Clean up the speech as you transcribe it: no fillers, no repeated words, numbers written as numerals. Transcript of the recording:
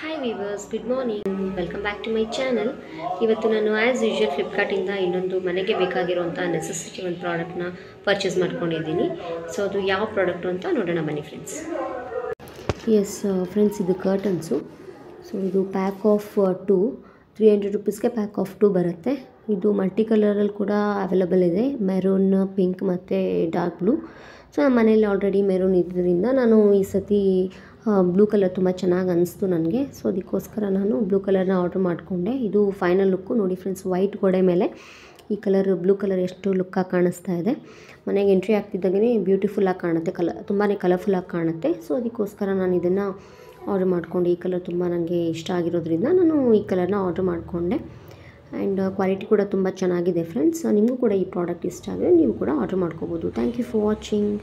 Hi viewers, good morning. Welcome back to my channel. ಇವತ್ತು ನಾನು as usual ಫ್ಲಿಪ್ಕಾರ್ಟಿಂದ ಇನ್ನೊಂದು ಮನೆಗೆ ಬೇಕಾಗಿರುವಂಥ ನೆಸೆಸಿಟಿ ಒಂದು ಪ್ರಾಡಕ್ಟ್ನ ಪರ್ಚೇಸ್ ಮಾಡ್ಕೊಂಡಿದ್ದೀನಿ. ಸೊ ಅದು ಯಾವ ಪ್ರಾಡಕ್ಟು ಅಂತ ನೋಡೋಣ ಬನ್ನಿ ಫ್ರೆಂಡ್ಸ್. ಎಸ್ ಫ್ರೆಂಡ್ಸ್, ಇದು ಕರ್ಟನ್ಸು. ಸೊ ಇದು ಪ್ಯಾಕ್ ಆಫ್ 2 300 ರುಪೀಸ್ಗೆ ಪ್ಯಾಕ್ ಆಫ್ 2 ಬರುತ್ತೆ. ಇದು ಮಲ್ಟಿ ಕಲರಲ್ಲಿ ಕೂಡ ಅವೈಲಬಲ್ ಇದೆ, ಮೆರೂನ್, ಪಿಂಕ್ ಮತ್ತು ಡಾರ್ಕ್ ಬ್ಲೂ. ಸೊ ನಮ್ಮ ಮನೇಲಿ ಆಲ್ರೆಡಿ ಮೆರೂನ್ ಇದ್ದರಿಂದ ನಾನು ಈ ಸತಿ ಬ್ಲೂ ಕಲರ್ ತುಂಬ ಚೆನ್ನಾಗಿ ಅನಿಸ್ತು ನನಗೆ. ಸೊ ಅದಕ್ಕೋಸ್ಕರ ನಾನು ಬ್ಲೂ ಕಲರ್ನ ಆರ್ಡ್ರ್ ಮಾಡಿಕೊಂಡೆ. ಇದು ಫೈನಲ್ ಲುಕ್ಕು ನೋಡಿ ಫ್ರೆಂಡ್ಸ್. ವೈಟ್ ಗೋಡೆ ಮೇಲೆ ಈ ಕಲರ್ ಬ್ಲೂ ಕಲರ್ ಎಷ್ಟು ಲುಕ್ಕಾಗಿ ಕಾಣಿಸ್ತಾ ಇದೆ. ಮನೆಗೆ ಎಂಟ್ರಿ ಆಗ್ತಿದ್ದಾಗೇ ಬ್ಯೂಟಿಫುಲ್ಲಾಗಿ ಕಾಣುತ್ತೆ, ತುಂಬಾ ಕಲರ್ಫುಲ್ಲಾಗಿ ಕಾಣುತ್ತೆ. ಸೊ ಅದಕ್ಕೋಸ್ಕರ ನಾನು ಇದನ್ನು ಆರ್ಡ್ರ್ ಮಾಡಿಕೊಂಡೆ. ಈ ಕಲರ್ ತುಂಬ ನನಗೆ ಇಷ್ಟ ಆಗಿರೋದ್ರಿಂದ ನಾನು ಈ ಕಲರ್ನ ಆರ್ಡ್ರ್ ಮಾಡಿಕೊಂಡೆ. ಆ್ಯಂಡ್ ಕ್ವಾಲಿಟಿ ಕೂಡ ತುಂಬ ಚೆನ್ನಾಗಿದೆ ಫ್ರೆಂಡ್ಸ್. ನಿಮಗೂ ಕೂಡ ಈ ಪ್ರಾಡಕ್ಟ್ ಇಷ್ಟ ಆದರೆ ನೀವು ಕೂಡ ಆರ್ಡ್ರ್ ಮಾಡ್ಕೋಬೋದು. Thank you for watching.